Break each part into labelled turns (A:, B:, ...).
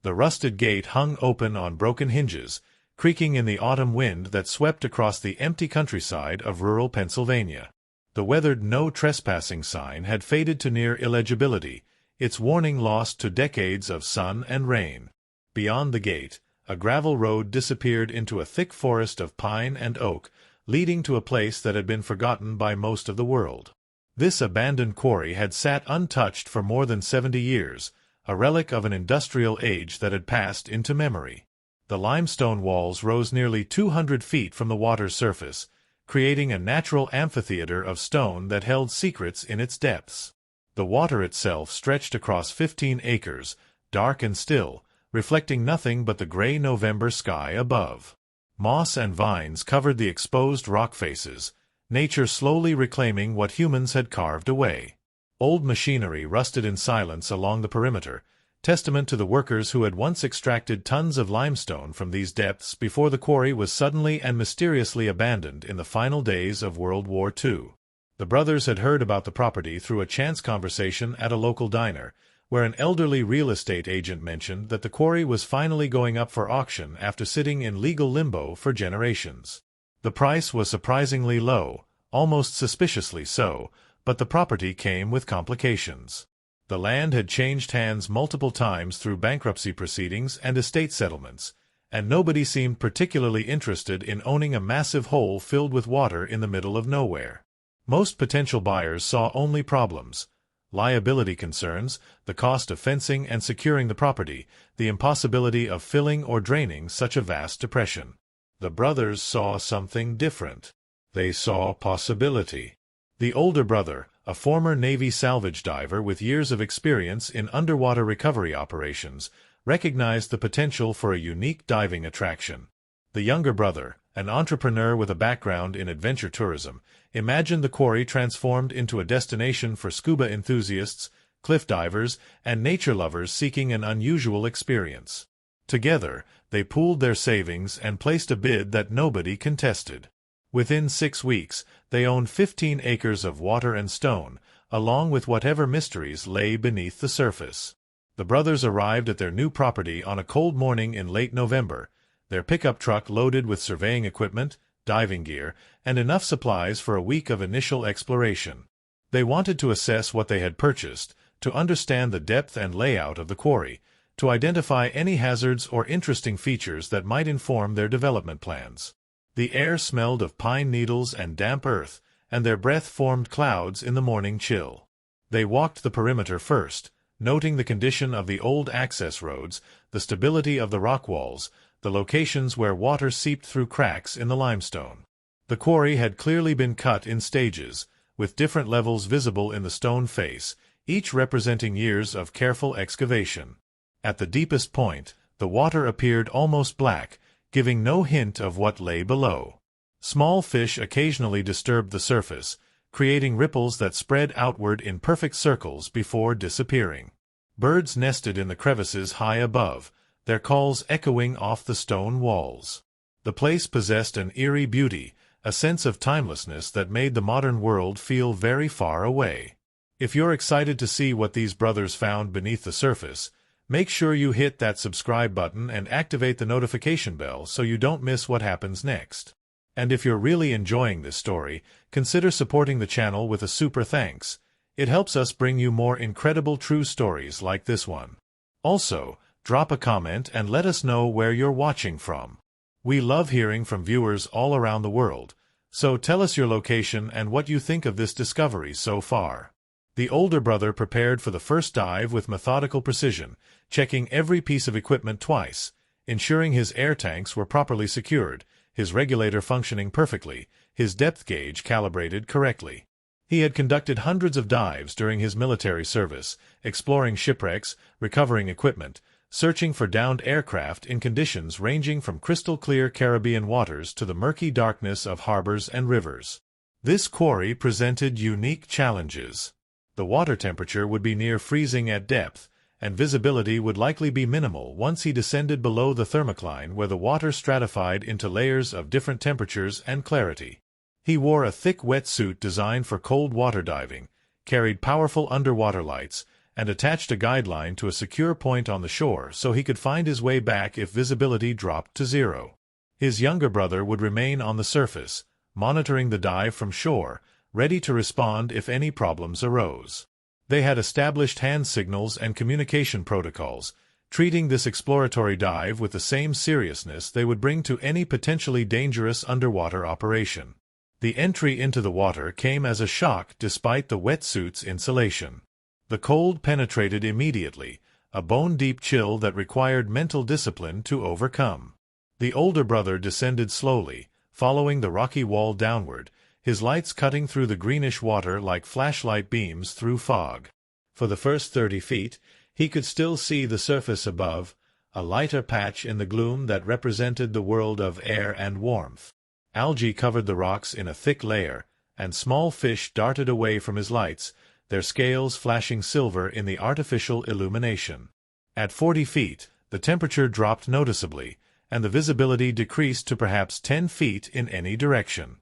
A: The rusted gate hung open on broken hinges, creaking in the autumn wind that swept across the empty countryside of rural Pennsylvania. The weathered "No Trespassing" sign had faded to near illegibility, its warning lost to decades of sun and rain. Beyond the gate, a gravel road disappeared into a thick forest of pine and oak, leading to a place that had been forgotten by most of the world. This abandoned quarry had sat untouched for more than 70 years, a relic of an industrial age that had passed into memory. The limestone walls rose nearly 200 feet from the water's surface, creating a natural amphitheater of stone that held secrets in its depths. The water itself stretched across 15 acres, dark and still, reflecting nothing but the gray November sky above. Moss and vines covered the exposed rock faces, nature slowly reclaiming what humans had carved away. Old machinery rusted in silence along the perimeter, testament to the workers who had once extracted tons of limestone from these depths before the quarry was suddenly and mysteriously abandoned in the final days of World War II. The brothers had heard about the property through a chance conversation at a local diner, where an elderly real estate agent mentioned that the quarry was finally going up for auction after sitting in legal limbo for generations. The price was surprisingly low, almost suspiciously so, but the property came with complications. The land had changed hands multiple times through bankruptcy proceedings and estate settlements, and nobody seemed particularly interested in owning a massive hole filled with water in the middle of nowhere. Most potential buyers saw only problems: liability concerns, the cost of fencing and securing the property, the impossibility of filling or draining such a vast depression. The brothers saw something different. They saw possibility. The older brother, a former Navy salvage diver with years of experience in underwater recovery operations, recognized the potential for a unique diving attraction. The younger brother, an entrepreneur with a background in adventure tourism, imagined the quarry transformed into a destination for scuba enthusiasts, cliff divers, and nature lovers seeking an unusual experience. Together, they pooled their savings and placed a bid that nobody contested. Within 6 weeks, they owned 15 acres of water and stone, along with whatever mysteries lay beneath the surface. The brothers arrived at their new property on a cold morning in late November, their pickup truck loaded with surveying equipment, diving gear, and enough supplies for a week of initial exploration. They wanted to assess what they had purchased, to understand the depth and layout of the quarry, to identify any hazards or interesting features that might inform their development plans. The air smelled of pine needles and damp earth, and their breath formed clouds in the morning chill. They walked the perimeter first, noting the condition of the old access roads, the stability of the rock walls, the locations where water seeped through cracks in the limestone. The quarry had clearly been cut in stages, with different levels visible in the stone face, each representing years of careful excavation. At the deepest point, the water appeared almost black, giving no hint of what lay below. Small fish occasionally disturbed the surface, creating ripples that spread outward in perfect circles before disappearing. Birds nested in the crevices high above, their calls echoing off the stone walls. The place possessed an eerie beauty, a sense of timelessness that made the modern world feel very far away. If you're excited to see what these brothers found beneath the surface, make sure you hit that subscribe button and activate the notification bell so you don't miss what happens next. And if you're really enjoying this story, consider supporting the channel with a super thanks. It helps us bring you more incredible true stories like this one. Also, drop a comment and let us know where you're watching from. We love hearing from viewers all around the world, so tell us your location and what you think of this discovery so far. The older brother prepared for the first dive with methodical precision, checking every piece of equipment twice, ensuring his air tanks were properly secured, his regulator functioning perfectly, his depth gauge calibrated correctly. He had conducted hundreds of dives during his military service, exploring shipwrecks, recovering equipment, searching for downed aircraft in conditions ranging from crystal-clear Caribbean waters to the murky darkness of harbors and rivers. This quarry presented unique challenges. The water temperature would be near freezing at depth, and visibility would likely be minimal once he descended below the thermocline where the water stratified into layers of different temperatures and clarity. He wore a thick wetsuit designed for cold water diving, carried powerful underwater lights, and attached a guideline to a secure point on the shore so he could find his way back if visibility dropped to zero. His younger brother would remain on the surface, monitoring the dive from shore, ready to respond if any problems arose. They had established hand signals and communication protocols, treating this exploratory dive with the same seriousness they would bring to any potentially dangerous underwater operation. The entry into the water came as a shock despite the wetsuit's insulation. The cold penetrated immediately, a bone-deep chill that required mental discipline to overcome. The older brother descended slowly, following the rocky wall downward, his lights cutting through the greenish water like flashlight beams through fog. For the first 30 feet, he could still see the surface above, a lighter patch in the gloom that represented the world of air and warmth. Algae covered the rocks in a thick layer, and small fish darted away from his lights, their scales flashing silver in the artificial illumination. At 40 feet, the temperature dropped noticeably, and the visibility decreased to perhaps 10 feet in any direction.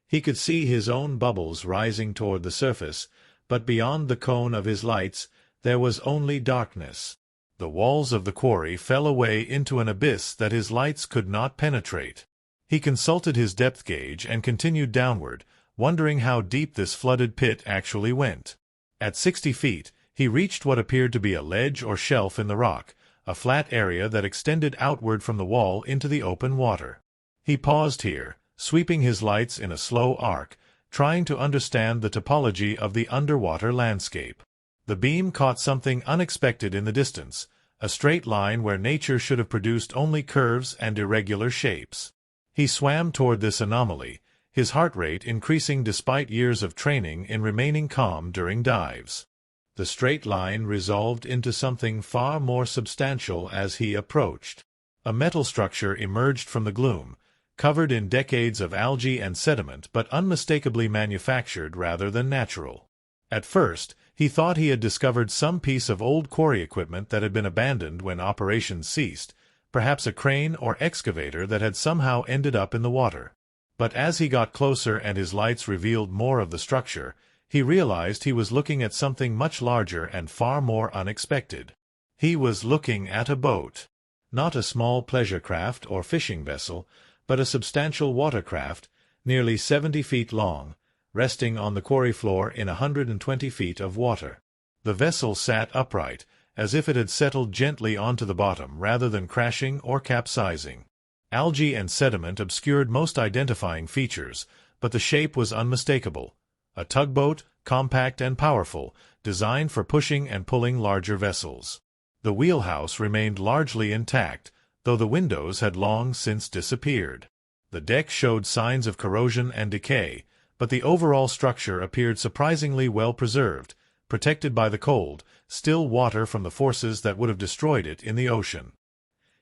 A: He could see his own bubbles rising toward the surface, but beyond the cone of his lights, there was only darkness. The walls of the quarry fell away into an abyss that his lights could not penetrate. He consulted his depth gauge and continued downward, wondering how deep this flooded pit actually went. At 60 feet, he reached what appeared to be a ledge or shelf in the rock, a flat area that extended outward from the wall into the open water. He paused here, sweeping his lights in a slow arc, trying to understand the topology of the underwater landscape. The beam caught something unexpected in the distance, a straight line where nature should have produced only curves and irregular shapes. He swam toward this anomaly, his heart rate increasing despite years of training in remaining calm during dives. The straight line resolved into something far more substantial as he approached. A metal structure emerged from the gloom, covered in decades of algae and sediment but unmistakably manufactured rather than natural. At first, he thought he had discovered some piece of old quarry equipment that had been abandoned when operations ceased, perhaps a crane or excavator that had somehow ended up in the water. But as he got closer and his lights revealed more of the structure, he realized he was looking at something much larger and far more unexpected. He was looking at a boat. Not a small pleasure craft or fishing vessel, but a substantial watercraft, nearly 70 feet long, resting on the quarry floor in 120 feet of water. The vessel sat upright, as if it had settled gently onto the bottom rather than crashing or capsizing. Algae and sediment obscured most identifying features, but the shape was unmistakable. A tugboat, compact and powerful, designed for pushing and pulling larger vessels. The wheelhouse remained largely intact, though the windows had long since disappeared. The deck showed signs of corrosion and decay, but the overall structure appeared surprisingly well preserved, protected by the cold, still water from the forces that would have destroyed it in the ocean.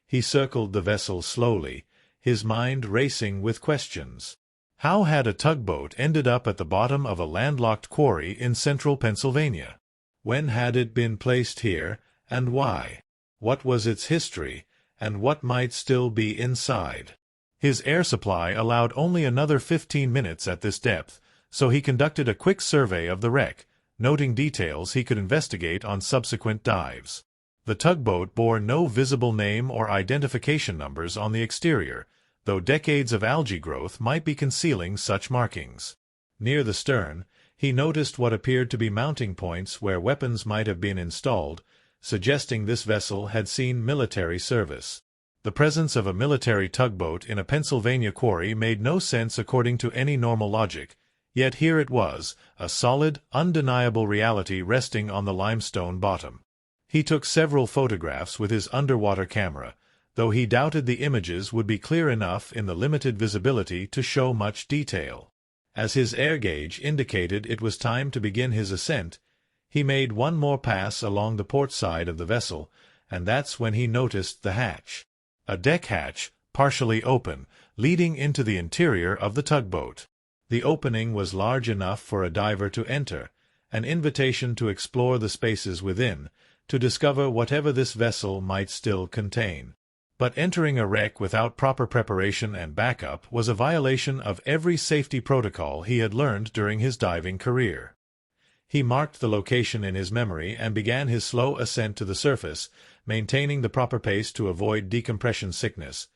A: He circled the vessel slowly, his mind racing with questions. How had a tugboat ended up at the bottom of a landlocked quarry in central Pennsylvania? When had it been placed here, and why? What was its history, and what might still be inside? His air supply allowed only another 15 minutes at this depth, so he conducted a quick survey of the wreck, noting details he could investigate on subsequent dives. The tugboat bore no visible name or identification numbers on the exterior, though decades of algae growth might be concealing such markings. Near the stern, he noticed what appeared to be mounting points where weapons might have been installed, suggesting this vessel had seen military service. The presence of a military tugboat in a Pennsylvania quarry made no sense according to any normal logic, yet here it was, a solid, undeniable reality resting on the limestone bottom. He took several photographs with his underwater camera, though he doubted the images would be clear enough in the limited visibility to show much detail. As his air gauge indicated it was time to begin his ascent, he made one more pass along the port side of the vessel, and that's when he noticed the hatch. A deck hatch, partially open, leading into the interior of the tugboat. The opening was large enough for a diver to enter, an invitation to explore the spaces within, to discover whatever this vessel might still contain. But entering a wreck without proper preparation and backup was a violation of every safety protocol he had learned during his diving career. He marked the location in his memory and began his slow ascent to the surface, maintaining the proper pace to avoid decompression sickness,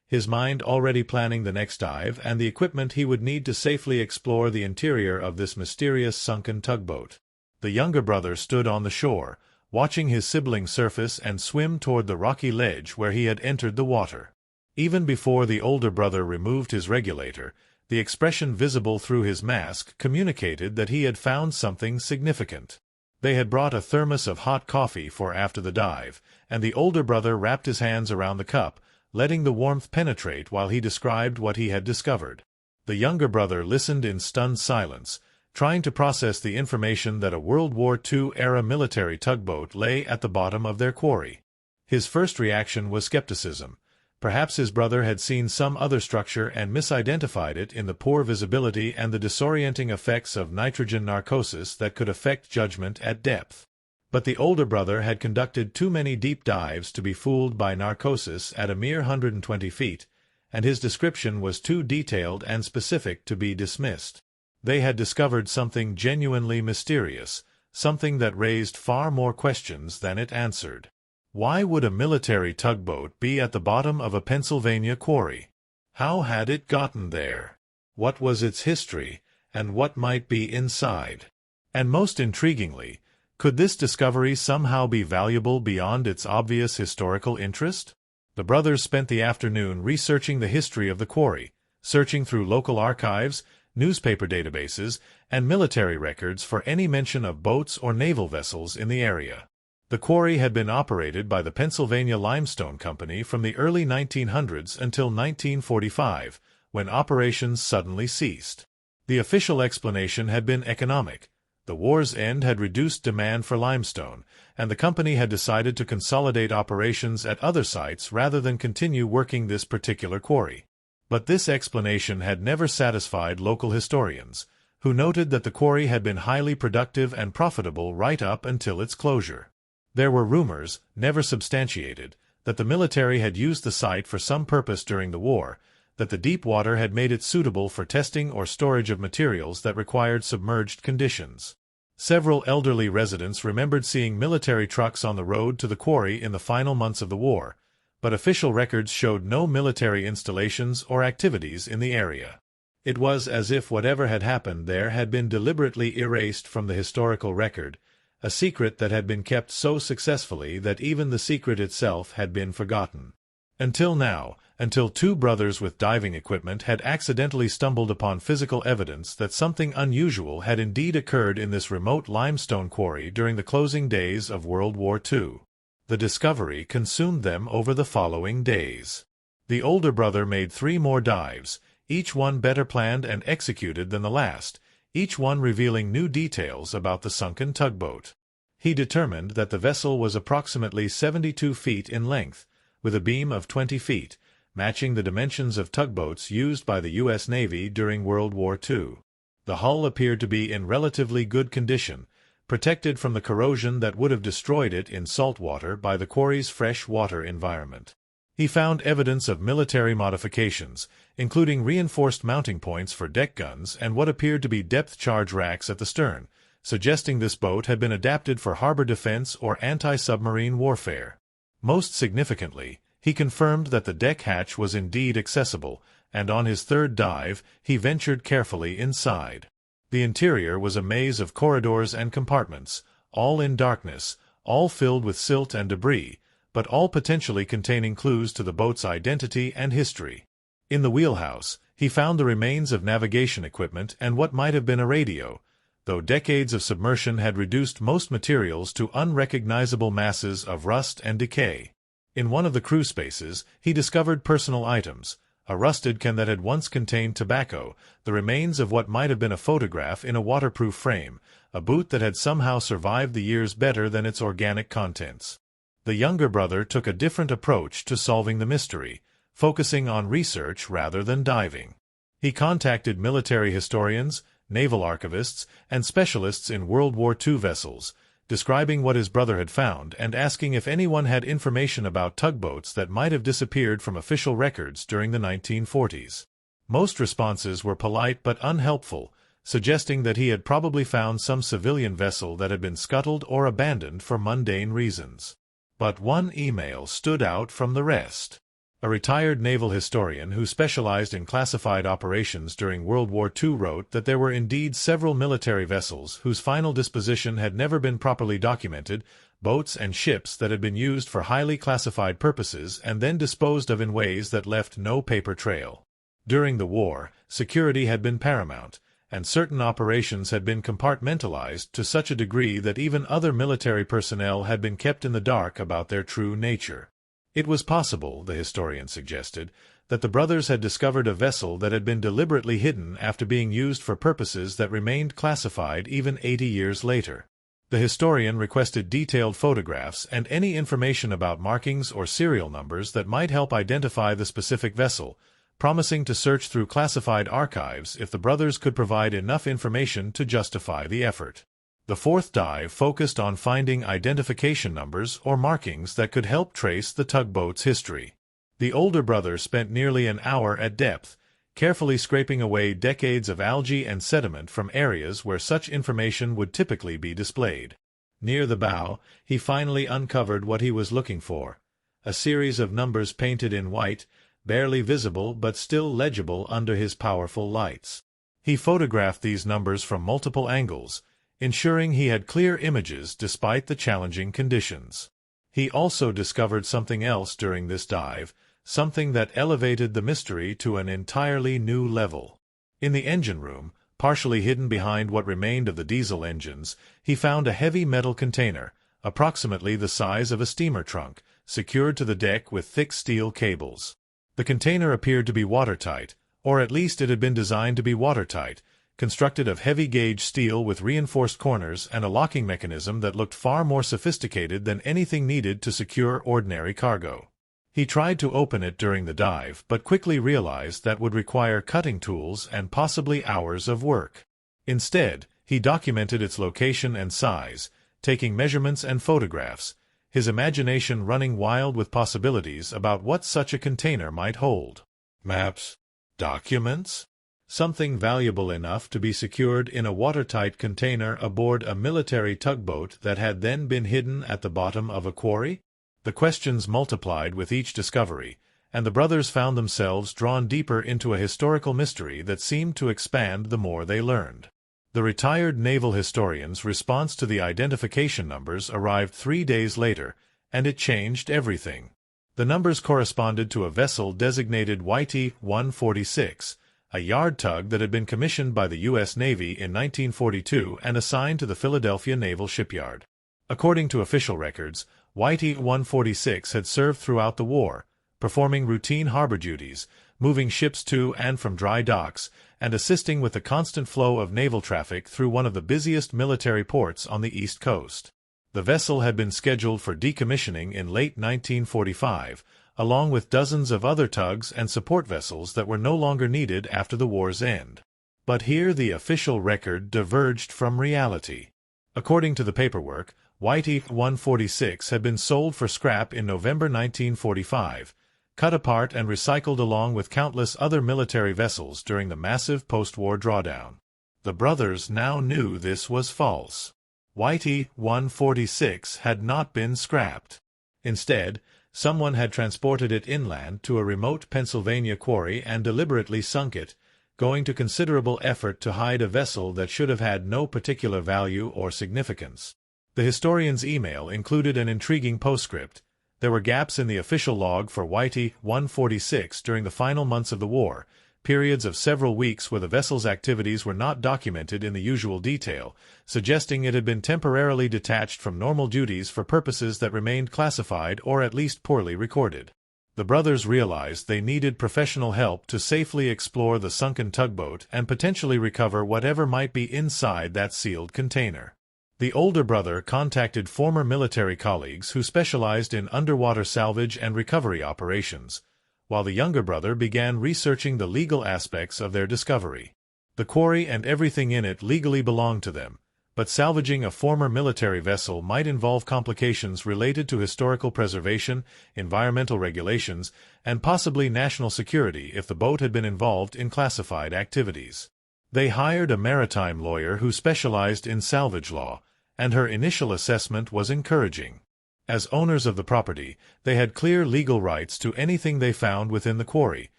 A: his mind already planning the next dive and the equipment he would need to safely explore the interior of this mysterious sunken tugboat. The younger brother stood on the shore, watching his sibling surface and swim toward the rocky ledge where he had entered the water. Even before the older brother removed his regulator, the expression visible through his mask communicated that he had found something significant. They had brought a thermos of hot coffee for after the dive, and the older brother wrapped his hands around the cup, letting the warmth penetrate while he described what he had discovered. The younger brother listened in stunned silence, trying to process the information that a World War II-era military tugboat lay at the bottom of their quarry. His first reaction was skepticism. Perhaps his brother had seen some other structure and misidentified it in the poor visibility and the disorienting effects of nitrogen narcosis that could affect judgment at depth. But the older brother had conducted too many deep dives to be fooled by narcosis at a mere 120 feet, and his description was too detailed and specific to be dismissed. They had discovered something genuinely mysterious, something that raised far more questions than it answered. Why would a military tugboat be at the bottom of a Pennsylvania quarry? How had it gotten there? What was its history, and what might be inside? And most intriguingly, could this discovery somehow be valuable beyond its obvious historical interest? The brothers spent the afternoon researching the history of the quarry, searching through local archives, newspaper databases, and military records for any mention of boats or naval vessels in the area. The quarry had been operated by the Pennsylvania Limestone Company from the early 1900s until 1945, when operations suddenly ceased. The official explanation had been economic. The war's end had reduced demand for limestone, and the company had decided to consolidate operations at other sites rather than continue working this particular quarry. But this explanation had never satisfied local historians, who noted that the quarry had been highly productive and profitable right up until its closure. There were rumors, never substantiated, that the military had used the site for some purpose during the war, that the deep water had made it suitable for testing or storage of materials that required submerged conditions. Several elderly residents remembered seeing military trucks on the road to the quarry in the final months of the war, but official records showed no military installations or activities in the area. It was as if whatever had happened there had been deliberately erased from the historical record, a secret that had been kept so successfully that even the secret itself had been forgotten. Until now, until two brothers with diving equipment had accidentally stumbled upon physical evidence that something unusual had indeed occurred in this remote limestone quarry during the closing days of World War II. The discovery consumed them over the following days. The older brother made 3 more dives, each one better planned and executed than the last, each one revealing new details about the sunken tugboat. He determined that the vessel was approximately 72 feet in length, with a beam of 20 feet, matching the dimensions of tugboats used by the U.S. Navy during World War II. The hull appeared to be in relatively good condition, protected from the corrosion that would have destroyed it in salt water by the quarry's fresh water environment. He found evidence of military modifications, including reinforced mounting points for deck guns and what appeared to be depth charge racks at the stern, suggesting this boat had been adapted for harbor defense or anti-submarine warfare. Most significantly, he confirmed that the deck hatch was indeed accessible, and on his 3rd dive, he ventured carefully inside. The interior was a maze of corridors and compartments, all in darkness, all filled with silt and debris, but all potentially containing clues to the boat's identity and history. In the wheelhouse, he found the remains of navigation equipment and what might have been a radio, though decades of submersion had reduced most materials to unrecognizable masses of rust and decay. In one of the crew spaces, he discovered personal items, a rusted can that had once contained tobacco, the remains of what might have been a photograph in a waterproof frame, a boot that had somehow survived the years better than its organic contents. The younger brother took a different approach to solving the mystery, focusing on research rather than diving. He contacted military historians, naval archivists, and specialists in World War II vessels, describing what his brother had found and asking if anyone had information about tugboats that might have disappeared from official records during the 1940s. Most responses were polite but unhelpful, suggesting that he had probably found some civilian vessel that had been scuttled or abandoned for mundane reasons. But one email stood out from the rest. A retired naval historian who specialized in classified operations during World War II wrote that there were indeed several military vessels whose final disposition had never been properly documented, boats and ships that had been used for highly classified purposes and then disposed of in ways that left no paper trail. During the war, security had been paramount, and certain operations had been compartmentalized to such a degree that even other military personnel had been kept in the dark about their true nature. It was possible, the historian suggested, that the brothers had discovered a vessel that had been deliberately hidden after being used for purposes that remained classified even 80 years later. The historian requested detailed photographs and any information about markings or serial numbers that might help identify the specific vessel, promising to search through classified archives if the brothers could provide enough information to justify the effort. The fourth dive focused on finding identification numbers or markings that could help trace the tugboat's history. The older brother spent nearly an hour at depth, carefully scraping away decades of algae and sediment from areas where such information would typically be displayed. Near the bow, he finally uncovered what he was looking for: a series of numbers painted in white, barely visible but still legible under his powerful lights. He photographed these numbers from multiple angles, ensuring he had clear images despite the challenging conditions. He also discovered something else during this dive, something that elevated the mystery to an entirely new level. In the engine room, partially hidden behind what remained of the diesel engines, he found a heavy metal container, approximately the size of a steamer trunk, secured to the deck with thick steel cables. The container appeared to be watertight, or at least it had been designed to be watertight, constructed of heavy-gauge steel with reinforced corners and a locking mechanism that looked far more sophisticated than anything needed to secure ordinary cargo. He tried to open it during the dive, but quickly realized that would require cutting tools and possibly hours of work. Instead, he documented its location and size, taking measurements and photographs, his imagination running wild with possibilities about what such a container might hold. Maps? Documents? Something valuable enough to be secured in a watertight container aboard a military tugboat that had then been hidden at the bottom of a quarry? The questions multiplied with each discovery, and the brothers found themselves drawn deeper into a historical mystery that seemed to expand the more they learned. The retired naval historian's response to the identification numbers arrived 3 days later, and it changed everything. The numbers corresponded to a vessel designated WW2, a yard tug that had been commissioned by the U.S. Navy in 1942 and assigned to the Philadelphia Naval Shipyard. According to official records, WW2 had served throughout the war, performing routine harbor duties, moving ships to and from dry docks, and assisting with the constant flow of naval traffic through one of the busiest military ports on the East Coast. The vessel had been scheduled for decommissioning in late 1945, along with dozens of other tugs and support vessels that were no longer needed after the war's end. But here the official record diverged from reality. According to the paperwork, WW2 had been sold for scrap in November 1945, cut apart and recycled along with countless other military vessels during the massive post-war drawdown. The brothers now knew this was false. WW2 had not been scrapped. Instead, someone had transported it inland to a remote Pennsylvania quarry and deliberately sunk it, going to considerable effort to hide a vessel that should have had no particular value or significance. The historian's email included an intriguing postscript. There were gaps in the official log for WW2 during the final months of the war, periods of several weeks where the vessel's activities were not documented in the usual detail, suggesting it had been temporarily detached from normal duties for purposes that remained classified or at least poorly recorded. The brothers realized they needed professional help to safely explore the sunken tugboat and potentially recover whatever might be inside that sealed container. The older brother contacted former military colleagues who specialized in underwater salvage and recovery operations, while the younger brother began researching the legal aspects of their discovery. The quarry and everything in it legally belonged to them, but salvaging a former military vessel might involve complications related to historical preservation, environmental regulations, and possibly national security if the boat had been involved in classified activities. They hired a maritime lawyer who specialized in salvage law, and her initial assessment was encouraging. As owners of the property, they had clear legal rights to anything they found within the quarry,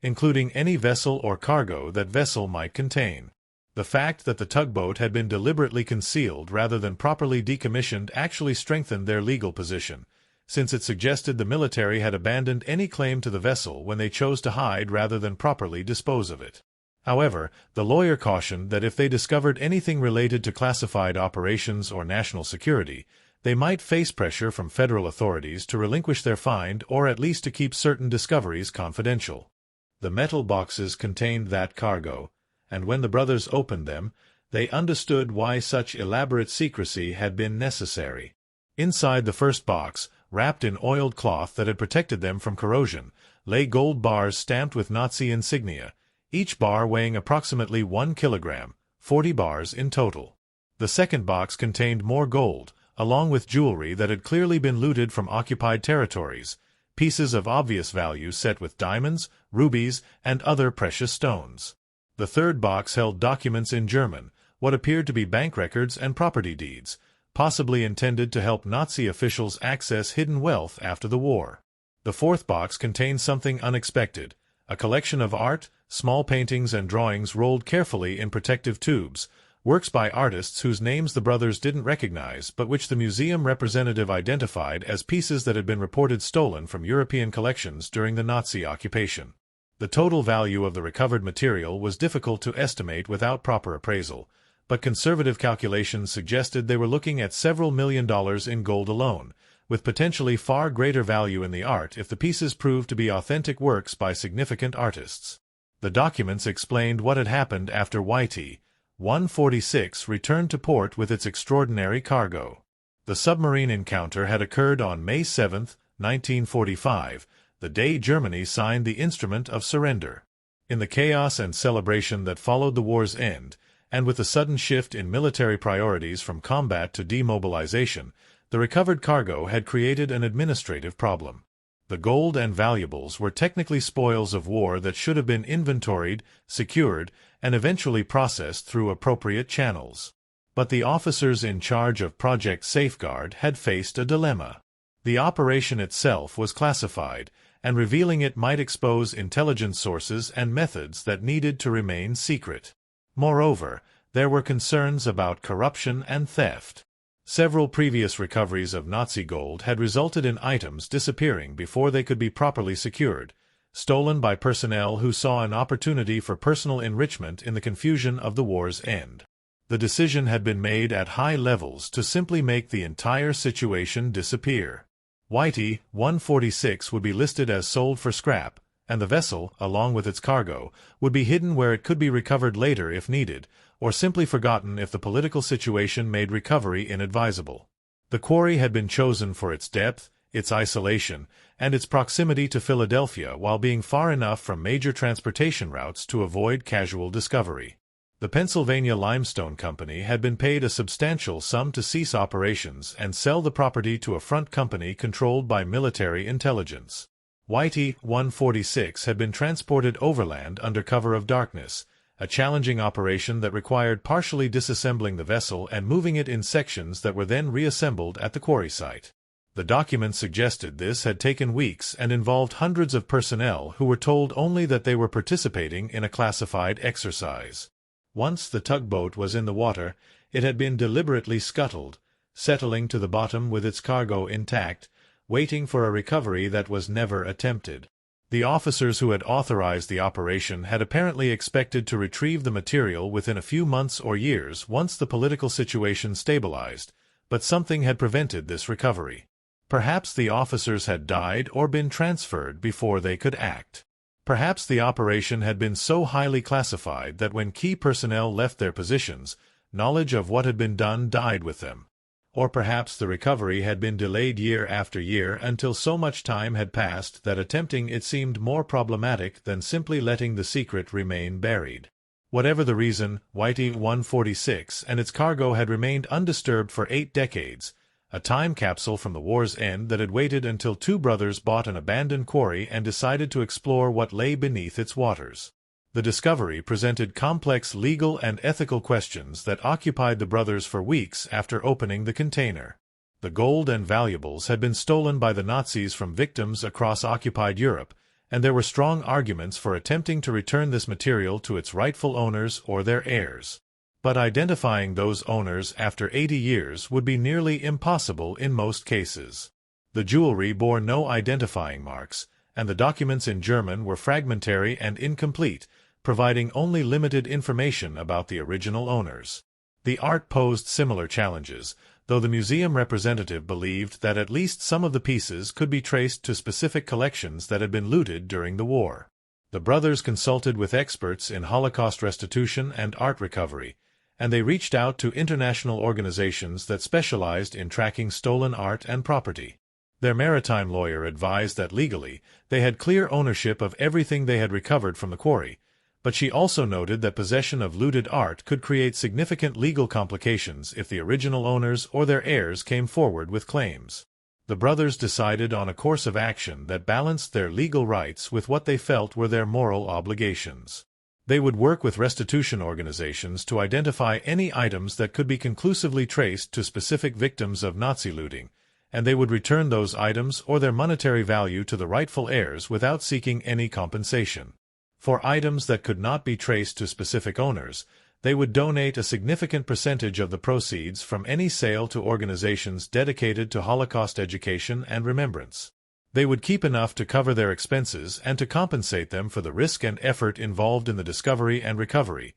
A: including any vessel or cargo that vessel might contain. The fact that the tugboat had been deliberately concealed rather than properly decommissioned actually strengthened their legal position, since it suggested the military had abandoned any claim to the vessel when they chose to hide rather than properly dispose of it. However, the lawyer cautioned that if they discovered anything related to classified operations or national security, they might face pressure from federal authorities to relinquish their find or at least to keep certain discoveries confidential. The metal boxes contained that cargo, and when the brothers opened them, they understood why such elaborate secrecy had been necessary. Inside the first box, wrapped in oiled cloth that had protected them from corrosion, lay gold bars stamped with Nazi insignia, each bar weighing approximately 1 kilogram, 40 bars in total. The second box contained more gold, along with jewelry that had clearly been looted from occupied territories, pieces of obvious value set with diamonds, rubies, and other precious stones. The third box held documents in German, what appeared to be bank records and property deeds, possibly intended to help Nazi officials access hidden wealth after the war. The fourth box contained something unexpected, a collection of art, small paintings and drawings rolled carefully in protective tubes, works by artists whose names the brothers didn't recognize but which the museum representative identified as pieces that had been reported stolen from European collections during the Nazi occupation. The total value of the recovered material was difficult to estimate without proper appraisal, but conservative calculations suggested they were looking at several $1 million in gold alone, with potentially far greater value in the art if the pieces proved to be authentic works by significant artists. The documents explained what had happened after WW2 returned to port with its extraordinary cargo. The submarine encounter had occurred on May 7, 1945, the day Germany signed the Instrument of Surrender. In the chaos and celebration that followed the war's end, and with the sudden shift in military priorities from combat to demobilization, the recovered cargo had created an administrative problem. The gold and valuables were technically spoils of war that should have been inventoried, secured, and eventually processed through appropriate channels. But the officers in charge of Project Safeguard had faced a dilemma. The operation itself was classified, and revealing it might expose intelligence sources and methods that needed to remain secret. Moreover, there were concerns about corruption and theft. Several previous recoveries of Nazi gold had resulted in items disappearing before they could be properly secured, stolen by personnel who saw an opportunity for personal enrichment in the confusion of the war's end. The decision had been made at high levels to simply make the entire situation disappear. WW2 would be listed as sold for scrap, and the vessel, along with its cargo, would be hidden where it could be recovered later if needed, or simply forgotten if the political situation made recovery inadvisable. The quarry had been chosen for its depth, its isolation, and its proximity to Philadelphia while being far enough from major transportation routes to avoid casual discovery. The Pennsylvania Limestone Company had been paid a substantial sum to cease operations and sell the property to a front company controlled by military intelligence. WW2 had been transported overland under cover of darkness, a challenging operation that required partially disassembling the vessel and moving it in sections that were then reassembled at the quarry site. The documents suggested this had taken weeks and involved hundreds of personnel who were told only that they were participating in a classified exercise. Once the tugboat was in the water, it had been deliberately scuttled, settling to the bottom with its cargo intact, waiting for a recovery that was never attempted. The officers who had authorized the operation had apparently expected to retrieve the material within a few months or years once the political situation stabilized, but something had prevented this recovery. Perhaps the officers had died or been transferred before they could act. Perhaps the operation had been so highly classified that when key personnel left their positions, knowledge of what had been done died with them. Or perhaps the recovery had been delayed year after year until so much time had passed that attempting it seemed more problematic than simply letting the secret remain buried. Whatever the reason, WW2 and its cargo had remained undisturbed for 8 decades, a time capsule from the war's end that had waited until two brothers bought an abandoned quarry and decided to explore what lay beneath its waters. The discovery presented complex legal and ethical questions that occupied the brothers for weeks after opening the container. The gold and valuables had been stolen by the Nazis from victims across occupied Europe, and there were strong arguments for attempting to return this material to its rightful owners or their heirs. But identifying those owners after 80 years would be nearly impossible in most cases. The jewelry bore no identifying marks, and the documents in German were fragmentary and incomplete, providing only limited information about the original owners. The art posed similar challenges, though the museum representative believed that at least some of the pieces could be traced to specific collections that had been looted during the war. The brothers consulted with experts in Holocaust restitution and art recovery, and they reached out to international organizations that specialized in tracking stolen art and property. Their maritime lawyer advised that legally, they had clear ownership of everything they had recovered from the quarry, but she also noted that possession of looted art could create significant legal complications if the original owners or their heirs came forward with claims. The brothers decided on a course of action that balanced their legal rights with what they felt were their moral obligations. They would work with restitution organizations to identify any items that could be conclusively traced to specific victims of Nazi looting, and they would return those items or their monetary value to the rightful heirs without seeking any compensation. For items that could not be traced to specific owners, they would donate a significant percentage of the proceeds from any sale to organizations dedicated to Holocaust education and remembrance. They would keep enough to cover their expenses and to compensate them for the risk and effort involved in the discovery and recovery,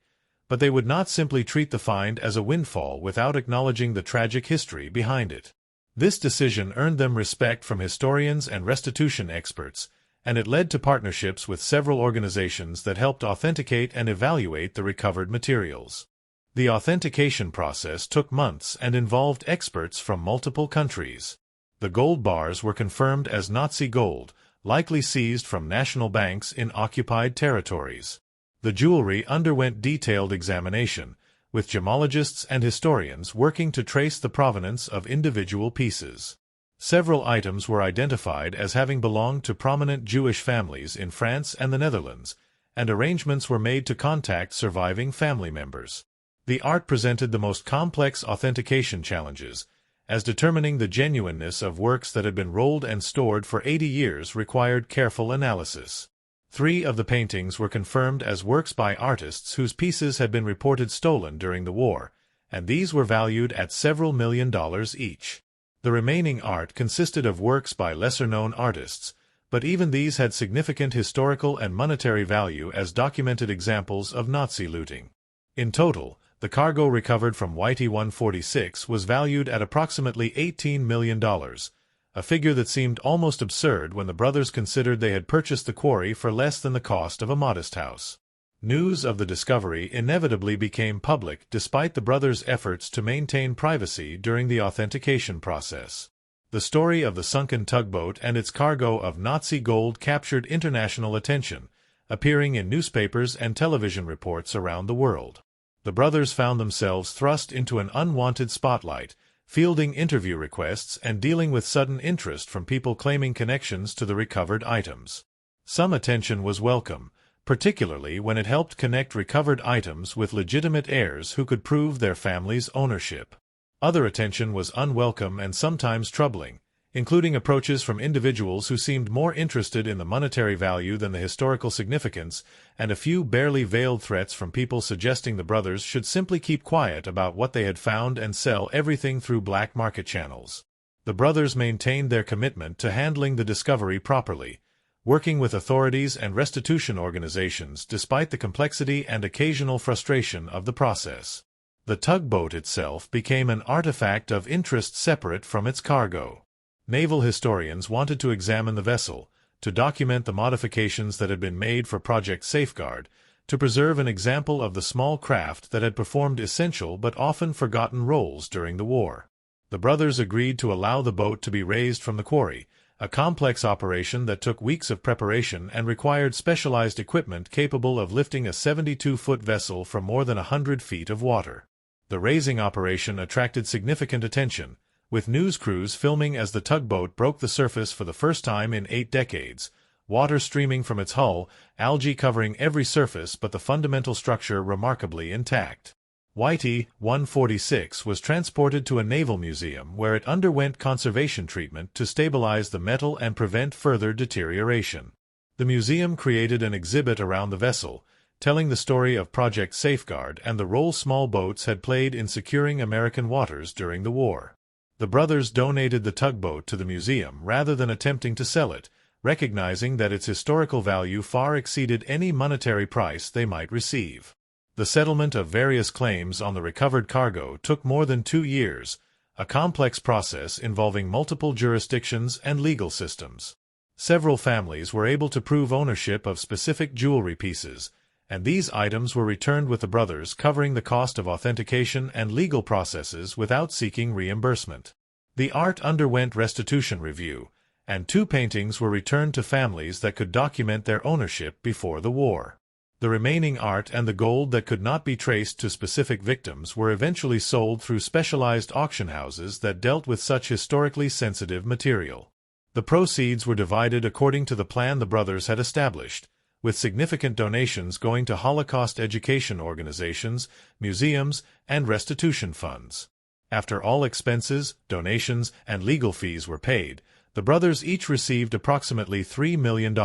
A: but they would not simply treat the find as a windfall without acknowledging the tragic history behind it. This decision earned them respect from historians and restitution experts, and it led to partnerships with several organizations that helped authenticate and evaluate the recovered materials. The authentication process took months and involved experts from multiple countries. The gold bars were confirmed as Nazi gold, likely seized from national banks in occupied territories. The jewelry underwent detailed examination, with gemologists and historians working to trace the provenance of individual pieces. Several items were identified as having belonged to prominent Jewish families in France and the Netherlands, and arrangements were made to contact surviving family members. The art presented the most complex authentication challenges, as determining the genuineness of works that had been rolled and stored for 80 years required careful analysis. 3 of the paintings were confirmed as works by artists whose pieces had been reported stolen during the war, and these were valued at several $1 million each. The remaining art consisted of works by lesser-known artists, but even these had significant historical and monetary value as documented examples of Nazi looting. In total, the cargo recovered from YT-146 was valued at approximately $18 million, a figure that seemed almost absurd when the brothers considered they had purchased the quarry for less than the cost of a modest house. News of the discovery inevitably became public despite the brothers' efforts to maintain privacy during the authentication process. The story of the sunken tugboat and its cargo of Nazi gold captured international attention, appearing in newspapers and television reports around the world. The brothers found themselves thrust into an unwanted spotlight, fielding interview requests and dealing with sudden interest from people claiming connections to the recovered items. Some attention was welcome, particularly when it helped connect recovered items with legitimate heirs who could prove their family's ownership. Other attention was unwelcome and sometimes troubling, including approaches from individuals who seemed more interested in the monetary value than the historical significance, and a few barely veiled threats from people suggesting the brothers should simply keep quiet about what they had found and sell everything through black market channels. The brothers maintained their commitment to handling the discovery properly, working with authorities and restitution organizations despite the complexity and occasional frustration of the process. The tugboat itself became an artifact of interest separate from its cargo. Naval historians wanted to examine the vessel, to document the modifications that had been made for Project Safeguard, to preserve an example of the small craft that had performed essential but often forgotten roles during the war. The brothers agreed to allow the boat to be raised from the quarry, a complex operation that took weeks of preparation and required specialized equipment capable of lifting a 72-foot vessel from more than 100 feet of water. The raising operation attracted significant attention, with news crews filming as the tugboat broke the surface for the first time in 8 decades, water streaming from its hull, algae covering every surface but the fundamental structure remarkably intact. WW2 was transported to a naval museum where it underwent conservation treatment to stabilize the metal and prevent further deterioration. The museum created an exhibit around the vessel, telling the story of Project Safeguard and the role small boats had played in securing American waters during the war. The brothers donated the tugboat to the museum rather than attempting to sell it, recognizing that its historical value far exceeded any monetary price they might receive. The settlement of various claims on the recovered cargo took more than 2 years, a complex process involving multiple jurisdictions and legal systems. Several families were able to prove ownership of specific jewelry pieces, and these items were returned with the brothers covering the cost of authentication and legal processes without seeking reimbursement. The art underwent restitution review, and 2 paintings were returned to families that could document their ownership before the war. The remaining art and the gold that could not be traced to specific victims were eventually sold through specialized auction houses that dealt with such historically sensitive material. The proceeds were divided according to the plan the brothers had established, with significant donations going to Holocaust education organizations, museums, and restitution funds. After all expenses, donations, and legal fees were paid, the brothers each received approximately $3 million,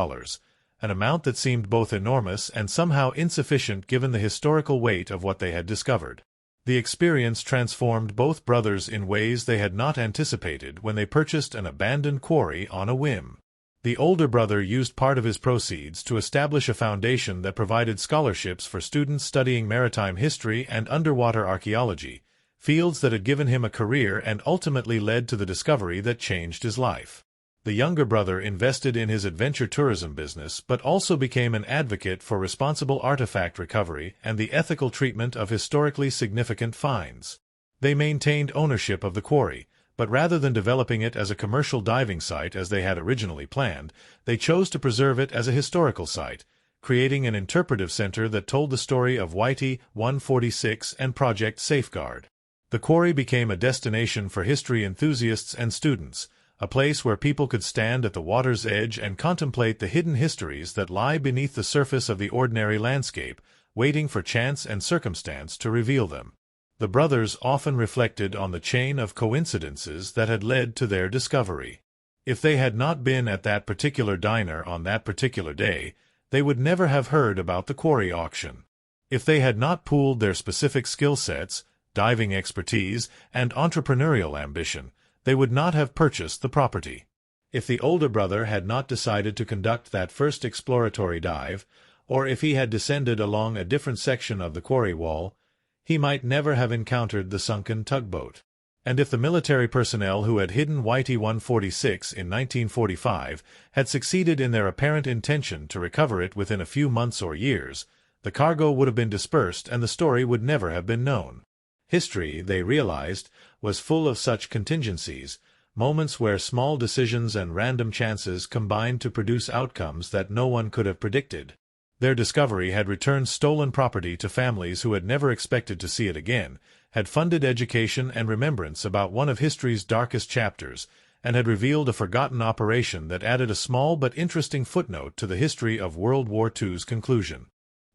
A: an amount that seemed both enormous and somehow insufficient given the historical weight of what they had discovered. The experience transformed both brothers in ways they had not anticipated when they purchased an abandoned quarry on a whim. The older brother used part of his proceeds to establish a foundation that provided scholarships for students studying maritime history and underwater archaeology, fields that had given him a career and ultimately led to the discovery that changed his life. The younger brother invested in his adventure tourism business but also became an advocate for responsible artifact recovery and the ethical treatment of historically significant finds. They maintained ownership of the quarry, but rather than developing it as a commercial diving site as they had originally planned, they chose to preserve it as a historical site, creating an interpretive center that told the story of WW2 and Project Safeguard. The quarry became a destination for history enthusiasts and students, a place where people could stand at the water's edge and contemplate the hidden histories that lie beneath the surface of the ordinary landscape, waiting for chance and circumstance to reveal them. The brothers often reflected on the chain of coincidences that had led to their discovery. If they had not been at that particular diner on that particular day, they would never have heard about the quarry auction. If they had not pooled their specific skill sets, diving expertise, and entrepreneurial ambition, they would not have purchased the property. If the older brother had not decided to conduct that first exploratory dive, or if he had descended along a different section of the quarry wall, he might never have encountered the sunken tugboat. And if the military personnel who had hidden WW2 in 1945 had succeeded in their apparent intention to recover it within a few months or years, the cargo would have been dispersed and the story would never have been known. History, they realized, was full of such contingencies, moments where small decisions and random chances combined to produce outcomes that no one could have predicted. Their discovery had returned stolen property to families who had never expected to see it again, had funded education and remembrance about one of history's darkest chapters, and had revealed a forgotten operation that added a small but interesting footnote to the history of World War II's conclusion.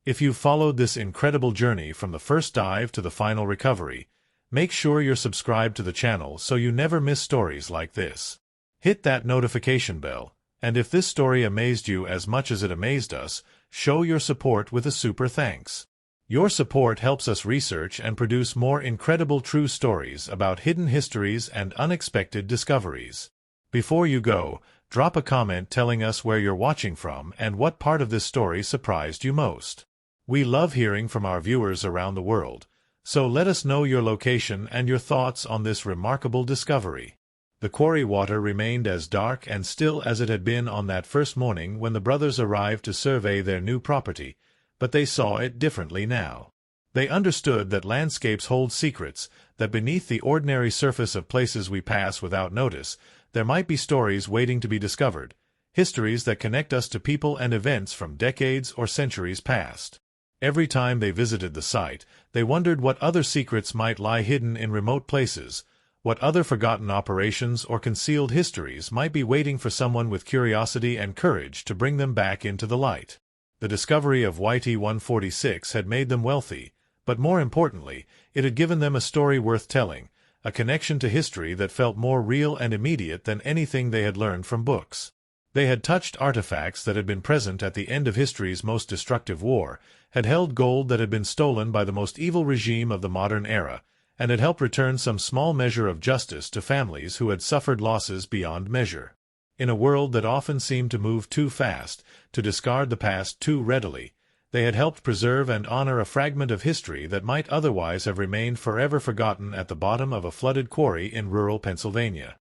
A: If you've followed this incredible journey from the first dive to the final recovery, make sure you're subscribed to the channel so you never miss stories like this. Hit that notification bell, and if this story amazed you as much as it amazed us, show your support with a super thanks. Your support helps us research and produce more incredible true stories about hidden histories and unexpected discoveries. Before you go, drop a comment telling us where you're watching from and what part of this story surprised you most. We love hearing from our viewers around the world, so let us know your location and your thoughts on this remarkable discovery. The quarry water remained as dark and still as it had been on that first morning when the brothers arrived to survey their new property, but they saw it differently now. They understood that landscapes hold secrets, that beneath the ordinary surface of places we pass without notice, there might be stories waiting to be discovered, histories that connect us to people and events from decades or centuries past. Every time they visited the site, they wondered what other secrets might lie hidden in remote places, What other forgotten operations or concealed histories might be waiting for someone with curiosity and courage to bring them back into the light? The discovery of YT-146 had made them wealthy, but more importantly, it had given them a story worth telling, a connection to history that felt more real and immediate than anything they had learned from books. They had touched artifacts that had been present at the end of history's most destructive war, had held gold that had been stolen by the most evil regime of the modern era, and had helped return some small measure of justice to families who had suffered losses beyond measure. In a world that often seemed to move too fast, to discard the past too readily, they had helped preserve and honor a fragment of history that might otherwise have remained forever forgotten at the bottom of a flooded quarry in rural Pennsylvania.